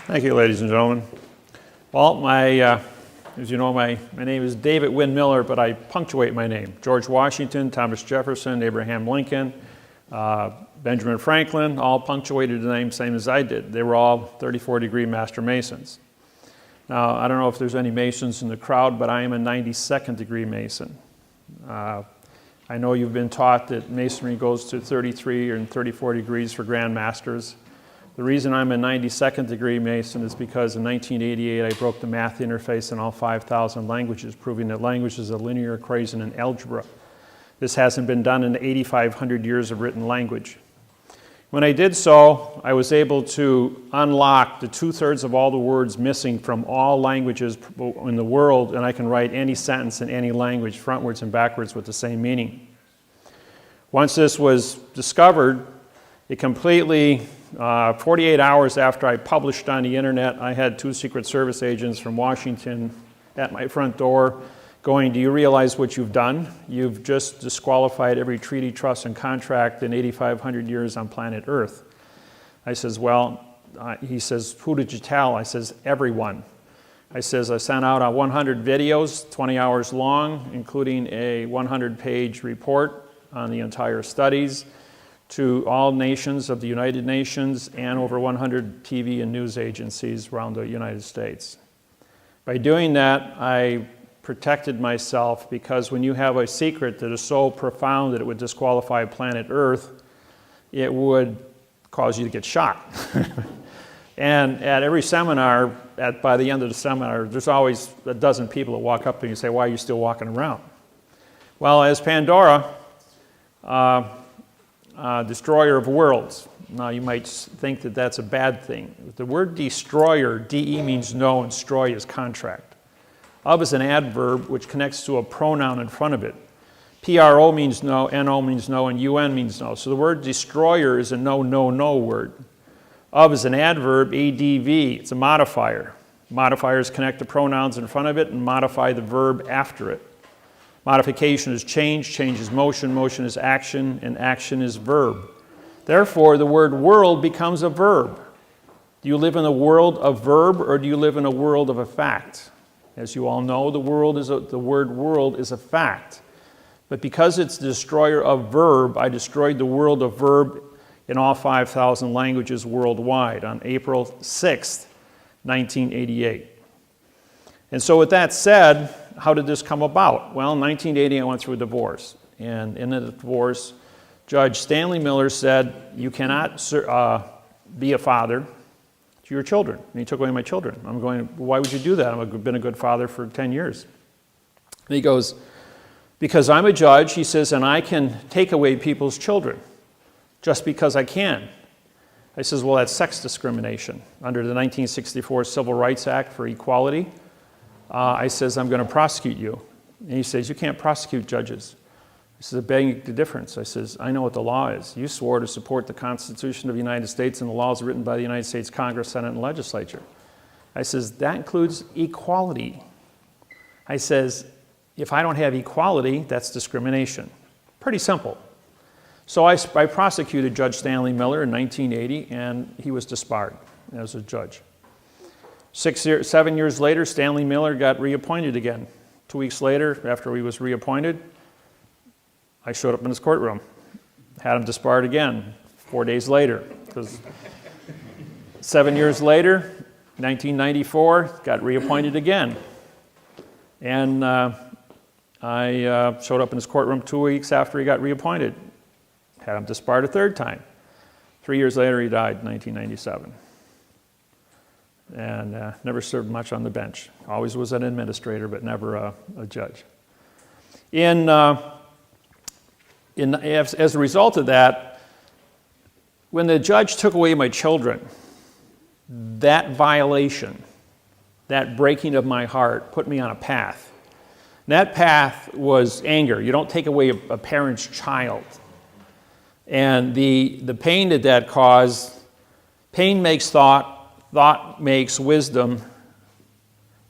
Thank you, ladies and gentlemen. Well, as you know, my name is David-Wynn Miller, but I punctuate my name. George Washington, Thomas Jefferson, Abraham Lincoln, Benjamin Franklin, all punctuated the name same as I did. They were all 34-degree Master Masons. Now, I don't know if there's any Masons in the crowd, but I am a 92nd degree Mason. I know you've been taught that Masonry goes to 33 and 34 degrees for Grand Masters. The reason I'm a 92nd degree Mason is because in 1988 I broke the math interface in all 5,000 languages, proving that language is a linear equation in algebra. This hasn't been done in 8,500 years of written language. When I did so, I was able to unlock the 2/3 of all the words missing from all languages in the world, and I can write any sentence in any language, frontwards and backwards, with the same meaning. Once this was discovered, it completely, 48 hours after I published on the internet, I had 2 Secret Service agents from Washington at my front door going, "Do you realize what you've done? You've just disqualified every treaty, trust, and contract in 8,500 years on planet Earth." I says, "Well," he says, "who did you tell?" I says, "Everyone." I says, "I sent out 100 videos, 20 hours long, including a 100-page report on the entire studies, to all nations of the United Nations and over 100 TV and news agencies around the United States." By doing that, I protected myself, because when you have a secret that is so profound that it would disqualify planet Earth, it would cause you to get shot. And at every seminar, by the end of the seminar, there's always a dozen people that walk up to you and say, "Why are you still walking around?" Well, as Pandora, destroyer of worlds. Now, you might think that that's a bad thing. The word destroyer, D-E means no, and stroy is contract. Of is an adverb which connects to a pronoun in front of it. P-R-O means no, N-O means no, and U-N means no. So the word destroyer is a no, no, no word. Of is an adverb, A-D-V, it's a modifier. Modifiers connect to pronouns in front of it and modify the verb after it. Modification is change, change is motion, motion is action, and action is verb. Therefore, the word world becomes a verb. Do you live in a world of verb, or do you live in a world of a fact? As you all know, the word world is a fact. But because it's the destroyer of verb, I destroyed the world of verb in all 5,000 languages worldwide on April 6th, 1988. And so with that said, how did this come about? Well, in 1980, I went through a divorce. And in the divorce, Judge Stanley Miller said, "You cannot be a father to your children." And he took away my children. I'm going, "Why would you do that? I've been a good father for 10 years. And he goes, "Because I'm a judge," he says, "and I can take away people's children just because I can." I says, "Well, that's sex discrimination. Under the 1964 Civil Rights Act for equality, I says, I'm going to prosecute you." And he says, "You can't prosecute judges." I says, "I beg the difference." I says, "I know what the law is. You swore to support the Constitution of the United States and the laws written by the United States Congress, Senate, and Legislature." I says, "That includes equality." I says, "If I don't have equality, that's discrimination." Pretty simple. So I prosecuted Judge Stanley Miller in 1980, and he was disbarred as a judge. 7 years later, Stanley Miller got reappointed again. 2 weeks later, after he was reappointed, I showed up in his courtroom, had him disbarred again 4 days later. Because 7 years later, 1994, got reappointed again. And I showed up in his courtroom 2 weeks after he got reappointed, had him disbarred a 3rd time. 3 years later, he died in 1997. And never served much on the bench. Always was an administrator, but never a judge. As a result of that, when the judge took away my children, that violation, that breaking of my heart, put me on a path. And that path was anger. You don't take away a parent's child. And the pain that caused, pain makes thought, thought makes wisdom,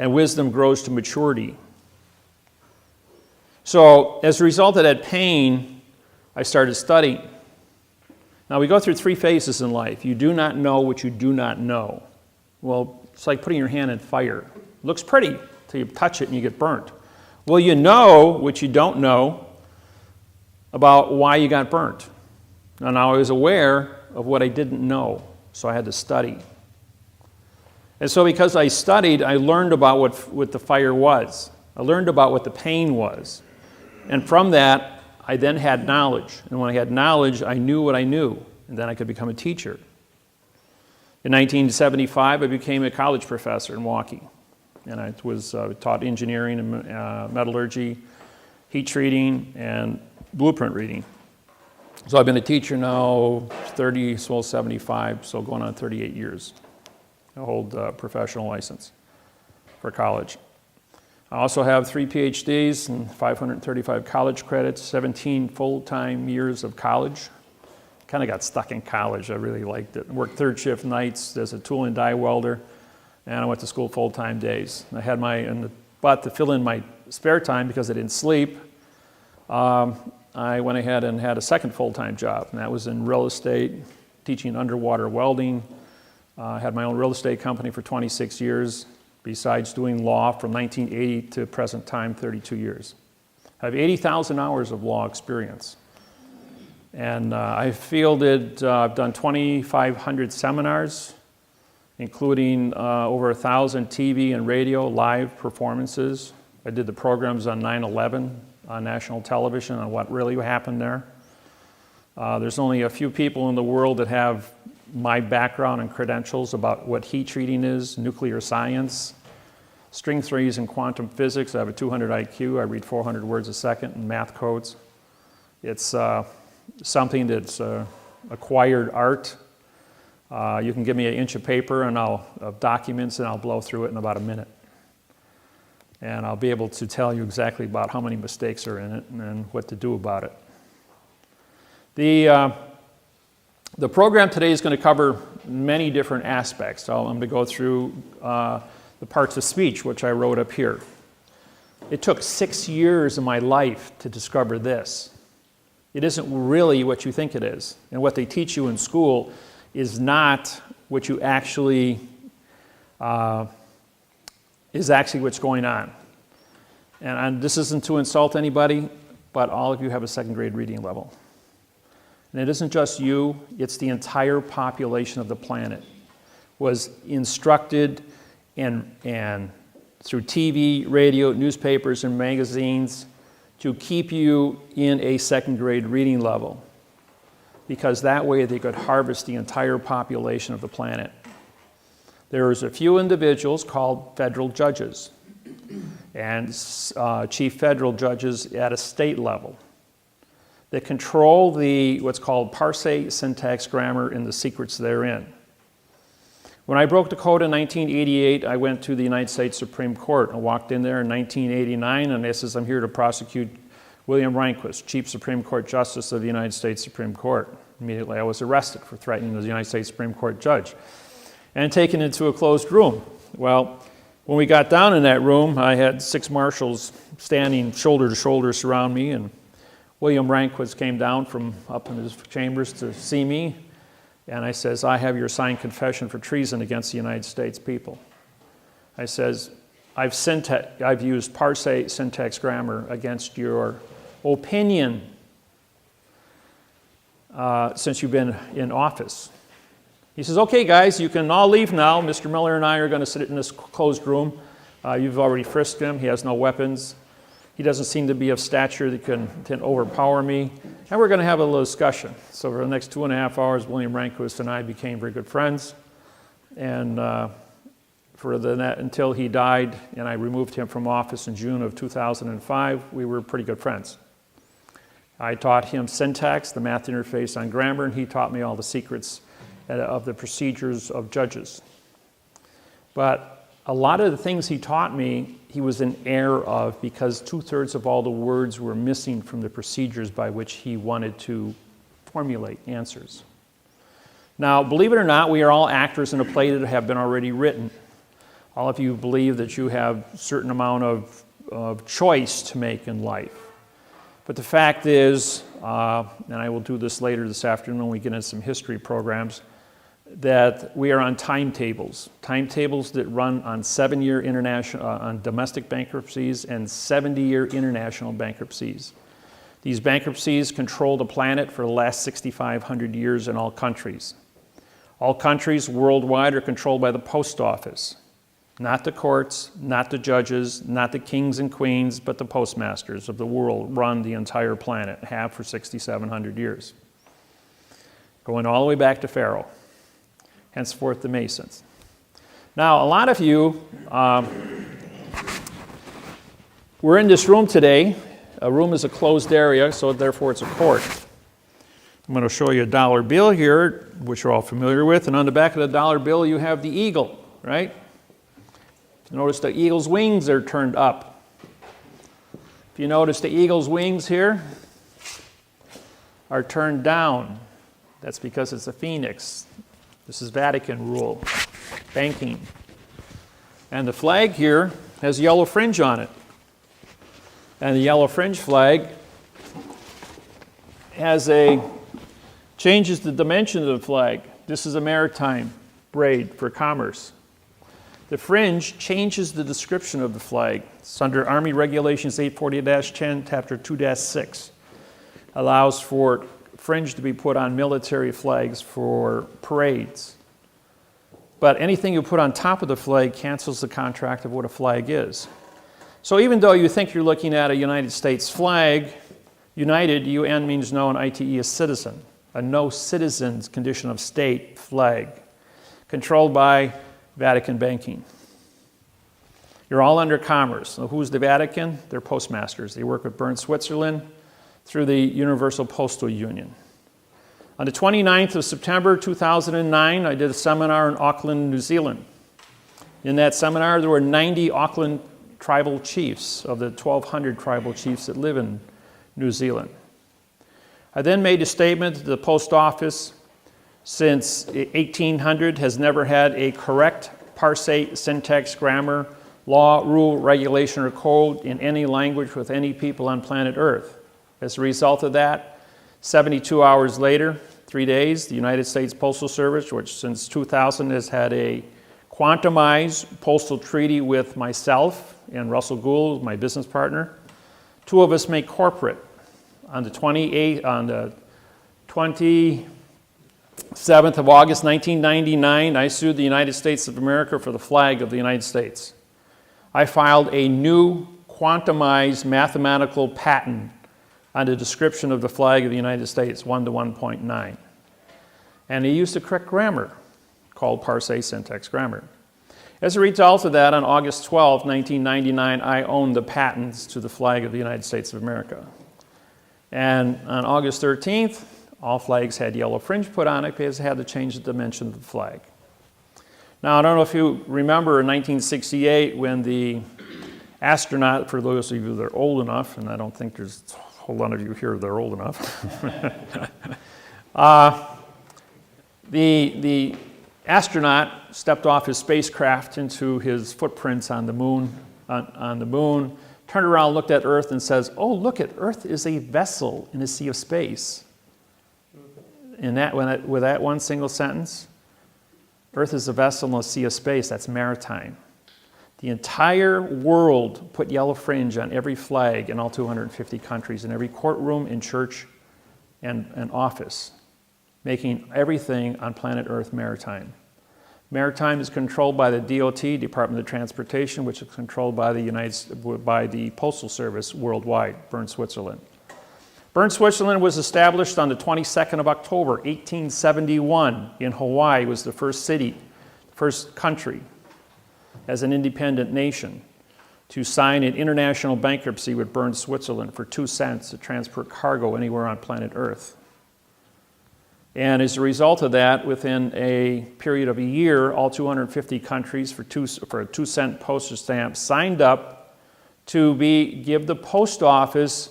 and wisdom grows to maturity. So as a result of that pain, I started studying. Now we go through 3 phases in life. You do not know what you do not know. Well, it's like putting your hand in fire. Looks pretty till you touch it and you get burnt. Well, you know what you don't know about why you got burnt. And I was aware of what I didn't know, so I had to study. And so because I studied, I learned about what the fire was. I learned about what the pain was. And from that, I then had knowledge. And when I had knowledge, I knew what I knew, and then I could become a teacher. In 1975, I became a college professor in Milwaukee. And I taught engineering and metallurgy, heat treating, and blueprint reading. So I've been a teacher now 75, so going on 38 years. I hold a professional license for college. I also have 3 PhDs and 535 college credits, 17 full-time years of college. Kind of got stuck in college. I really liked it. Worked third shift nights as a tool and die welder, and I went to school full-time days. I had but to fill in my spare time because I didn't sleep, I went ahead and had a second full-time job, and that was in real estate, teaching underwater welding. I had my own real estate company for 26 years, besides doing law from 1980 to present time, 32 years. I have 80,000 hours of law experience. And I've done 2,500 seminars, including over 1,000 TV and radio live performances. I did the programs on 9/11 on national television on what really happened there. There's only a few people in the world that have my background and credentials about what heat treating is, nuclear science, string theories and quantum physics. I have a 200 IQ. I read 400 words a second in math codes. It's something that's acquired art. You can give me an inch of paper and of documents, and I'll blow through it in about a minute. And I'll be able to tell you exactly about how many mistakes are in it and what to do about it. The program today is going to cover many different aspects. So I'm going to go through the parts of speech, which I wrote up here. It took 6 years of my life to discover this. It isn't really what you think it is. And what they teach you in school is not what you actually, is actually what's going on. And this isn't to insult anybody, but all of you have a second grade reading level. And it isn't just you, it's the entire population of the planet was instructed and through TV, radio, newspapers, and magazines to keep you in a second grade reading level, because that way they could harvest the entire population of the planet. There's a few individuals called federal judges and chief federal judges at a state level that control what's called parsing, syntax, grammar, and the secrets therein. When I broke the code in 1988, I went to the United States Supreme Court. I walked in there in 1989, and I says, I'm here to prosecute William Rehnquist, Chief Supreme Court Justice of the United States Supreme Court. Immediately I was arrested for threatening the United States Supreme Court judge and taken into a closed room. Well, when we got down in that room, I had 6 marshals standing shoulder to shoulder surround me, and William Rehnquist came down from up in his chambers to see me. And I says, I have your signed confession for treason against the United States people. I says, I've used parsing, syntax, grammar against your opinion since you've been in office. He says, okay, guys, you can all leave now. Mr. Miller and I are going to sit in this closed room. You've already frisked him. He has no weapons. He doesn't seem to be of stature that can overpower me. And we're going to have a little discussion. So for the next 2.5 hours, William Rehnquist and I became very good friends. And until he died and I removed him from office in June of 2005, we were pretty good friends. I taught him syntax, the math interface on grammar, and he taught me all the secrets of the procedures of judges. But a lot of the things he taught me, he was in error of, because 2/3 of all the words were missing from the procedures by which he wanted to formulate answers. Now, believe it or not, we are all actors in a play that have been already written. All of you believe that you have a certain amount of choice to make in life. But the fact is, and I will do this later this afternoon when we get into some history programs, that we are on timetables that run on 7-year international, on domestic bankruptcies and 70-year international bankruptcies. These bankruptcies control the planet for the last 6,500 years in all countries. All countries worldwide are controlled by the post office. Not the courts, not the judges, not the kings and queens, but the postmasters of the world run the entire planet, have for 6,700 years. Going all the way back to Pharaoh, henceforth the Masons. Now, a lot of you were in this room today. A room is a closed area, so therefore it's a court. I'm going to show you a dollar bill here, which you're all familiar with, and on the back of the dollar bill you have the eagle, right? Notice the eagle's wings are turned up. If you notice the eagle's wings here are turned down, that's because it's a phoenix. This is Vatican rule, banking. And the flag here has yellow fringe on it. And the yellow fringe flag changes the dimension of the flag. This is a maritime braid for commerce. The fringe changes the description of the flag. It's under Army Regulations 840-10, Chapter 2-6. Allows for fringe to be put on military flags for parades. But anything you put on top of the flag cancels the contract of what a flag is. So even though you think you're looking at a United States flag, United, UN means no, and ITE is citizen. A no citizens condition of state flag, controlled by Vatican banking. You're all under commerce. So who's the Vatican? They're postmasters. They work with Bern, Switzerland, through the Universal Postal Union. On the 29th of September 2009, I did a seminar in Auckland, New Zealand. In that seminar, there were 90 Auckland tribal chiefs of the 1,200 tribal chiefs that live in New Zealand. I then made a statement that the post office since 1800 has never had a correct parse, syntax, grammar, law, rule, regulation, or code in any language with any people on planet Earth. As a result of that, 72 hours later, 3 days, the United States Postal Service, which since 2000 has had a quantumized postal treaty with myself and Russell Gould, my business partner. Two of us make corporate. On the 27th of August 1999, I sued the United States of America for the flag of the United States. I filed a new quantumized mathematical patent on the description of the flag of the United States, 1 to 1.9. And he used the correct grammar, called parse, syntax, grammar. As a result of that, on August 12, 1999, I owned the patents to the flag of the United States of America. And on August 13th, all flags had yellow fringe put on it because they had to change the dimension of the flag. Now, I don't know if you remember in 1968 when the astronaut, for those of you that are old enough, and I don't think there's a whole lot of you here that are old enough, the astronaut stepped off his spacecraft into his footprints on the moon, turned around, looked at Earth, and says, "Oh, look at Earth is a vessel in a sea of space." With that one single sentence, Earth is a vessel in a sea of space. That's maritime. The entire world put yellow fringe on every flag in all 250 countries, in every courtroom, in church, and office, making everything on planet Earth maritime. Maritime is controlled by the DOT, Department of Transportation, which is controlled by the Postal Service worldwide, Bern, Switzerland. Bern, Switzerland was established on the 22nd of October, 1871 in Hawaii. It was the first city, first country as an independent nation to sign an international bankruptcy with Bern, Switzerland for 2 cents to transport cargo anywhere on planet Earth. And as a result of that, within a period of a year, all 250 countries for a 2-cent postage stamp signed up to give the post office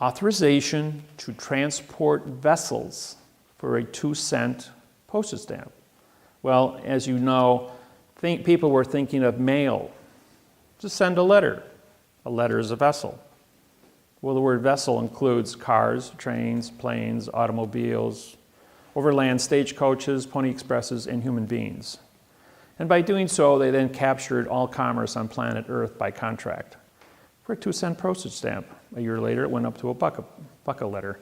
authorization to transport vessels for a 2-cent postage stamp. Well, as you know, people were thinking of mail. Just send a letter. A letter is a vessel. Well, the word vessel includes cars, trains, planes, automobiles, overland stagecoaches, pony expresses, and human beings. And by doing so, they then captured all commerce on planet Earth by contract for a 2-cent postage stamp. A year later, it went up to a buck a letter.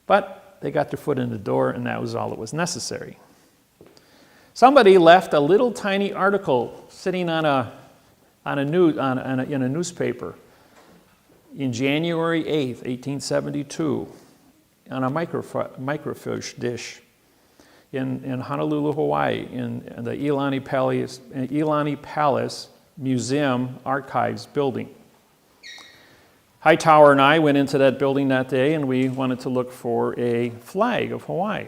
But they got their foot in the door, and that was all that was necessary. Somebody left a little tiny article sitting in a newspaper in January 8th, 1872, on a microfiche dish in Honolulu, Hawaii, in the Iolani Palace Museum Archives building. Hightower and I went into that building that day, and we wanted to look for a flag of Hawaii.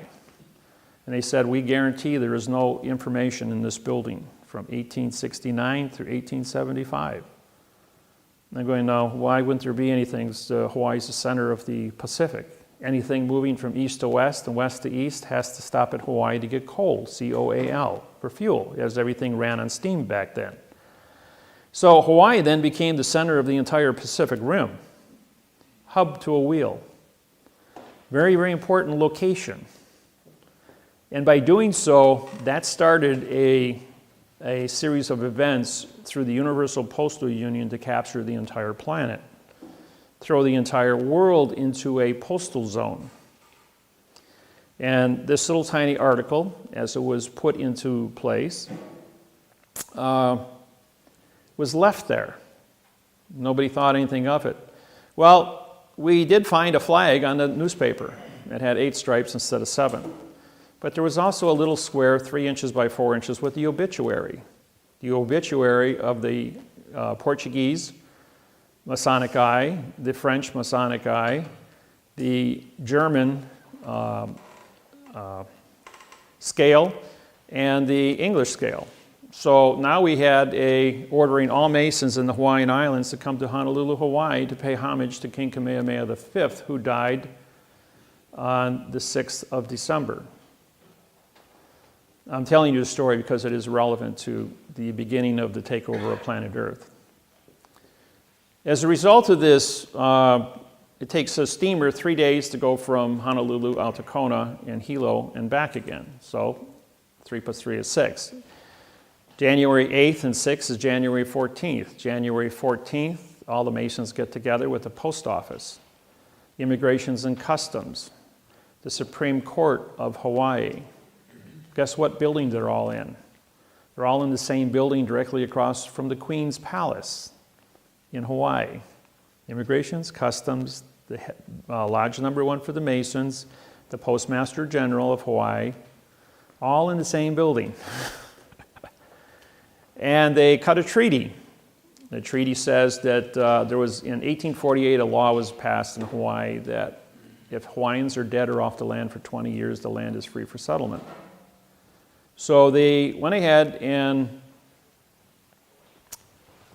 And they said, we guarantee there is no information in this building from 1869 through 1875. And I'm going, now, why wouldn't there be anything? Hawaii's the center of the Pacific. Anything moving from east to west and west to east has to stop at Hawaii to get coal, C-O-A-L, for fuel, as everything ran on steam back then. So Hawaii then became the center of the entire Pacific Rim, hub to a wheel. Very, very important location. And by doing so, that started a series of events through the Universal Postal Union to capture the entire planet, throw the entire world into a postal zone. And this little tiny article, as it was put into place, was left there. Nobody thought anything of it. Well, we did find a flag on the newspaper. It had 8 stripes instead of 7. But there was also a little square 3 inches by 4 inches with the obituary. The obituary of the Portuguese Masonic Eye, the French Masonic Eye, the German scale, and the English scale. So now we had ordering all Masons in the Hawaiian Islands to come to Honolulu, Hawaii to pay homage to King Kamehameha V, who died on the 6th of December. I'm telling you the story because it is relevant to the beginning of the takeover of planet Earth. As a result of this, it takes a steamer 3 days to go from Honolulu out to Kona and Hilo and back again. So 3 plus 3 is 6. January 8th and 6th is January 14th. January 14th, all the Masons get together with the post office, Immigrations and Customs, the Supreme Court of Hawaii. Guess what building they're all in? They're all in the same building directly across from the Queen's Palace in Hawaii. Immigrations, Customs, the Lodge number 1 for the Masons, the Postmaster General of Hawaii, all in the same building. And they cut a treaty. The treaty says that there was, in 1848, a law was passed in Hawaii that if Hawaiians are dead or off the land for 20 years, the land is free for settlement. So they went ahead and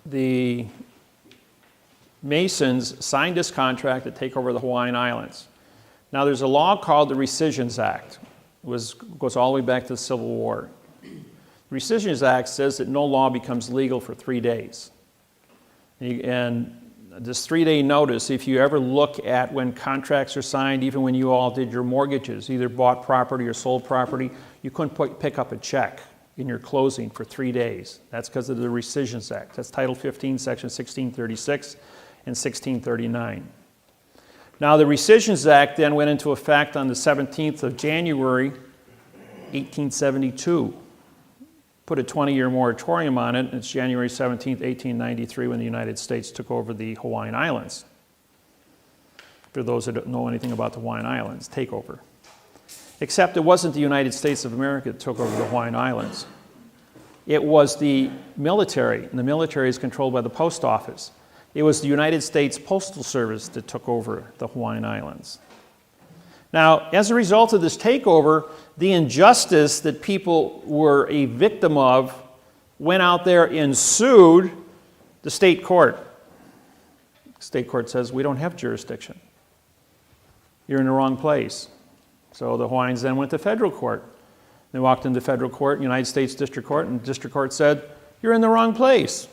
the Masons signed this contract to take over the Hawaiian Islands. Now there's a law called the Rescissions Act. It goes all the way back to the Civil War. The Rescissions Act says that no law becomes legal for 3 days. And this 3-day notice, if you ever look at when contracts are signed, even when you all did your mortgages, either bought property or sold property, you couldn't pick up a check in your closing for 3 days. That's because of the Rescissions Act. That's Title 15, Section 1636 and 1639. Now, the Rescissions Act then went into effect on the 17th of January, 1872. Put a 20-year moratorium on it, and it's January 17th, 1893, when the United States took over the Hawaiian Islands. For those that don't know anything about the Hawaiian Islands, takeover. Except it wasn't the United States of America that took over the Hawaiian Islands. It was the military, and the military is controlled by the post office. It was the United States Postal Service that took over the Hawaiian Islands. Now, as a result of this takeover, the injustice that people were a victim of went out there and sued the state court. The state court says, we don't have jurisdiction. You're in the wrong place. So the Hawaiians then went to federal court. They walked into federal court, United States District Court, and the district court said, you're in the wrong place.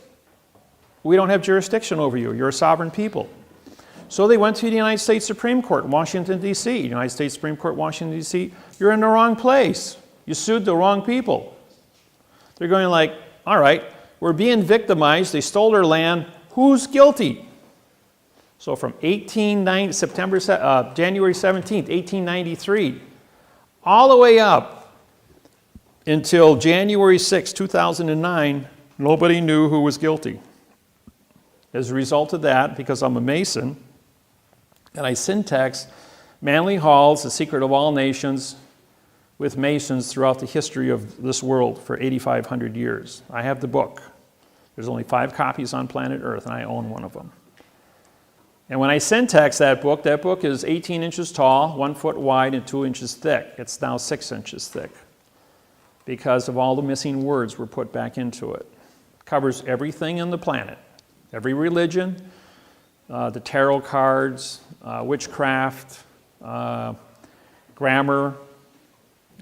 We don't have jurisdiction over you. You're a sovereign people. So they went to the United States Supreme Court, Washington, D.C. United States Supreme Court, Washington, D.C., you're in the wrong place. You sued the wrong people. They're going like, all right, we're being victimized. They stole our land. Who's guilty? So from January 17th, 1893, all the way up until January 6, 2009, nobody knew who was guilty. As a result of that, because I'm a Mason, and I syntax Manly Hall's The Secret of All Nations with Masons throughout the history of this world for 8,500 years. I have the book. There's only 5 copies on planet Earth, and I own one of them. And when I syntax that book is 18 inches tall, 1 foot wide, and 2 inches thick. It's now 6 inches thick because of all the missing words were put back into it. It covers everything on the planet, every religion, the tarot cards, witchcraft, grammar,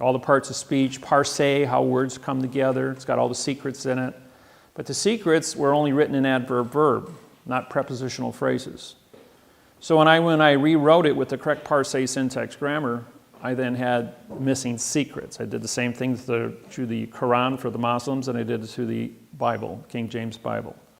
all the parts of speech, parse, how words come together. It's got all the secrets in it. But the secrets were only written in adverb-verb, not prepositional phrases. So when I rewrote it with the correct parse, syntax, grammar, I then had missing secrets. I did the same thing to the Quran for the Muslims, and I did it to the Bible, King James Bible.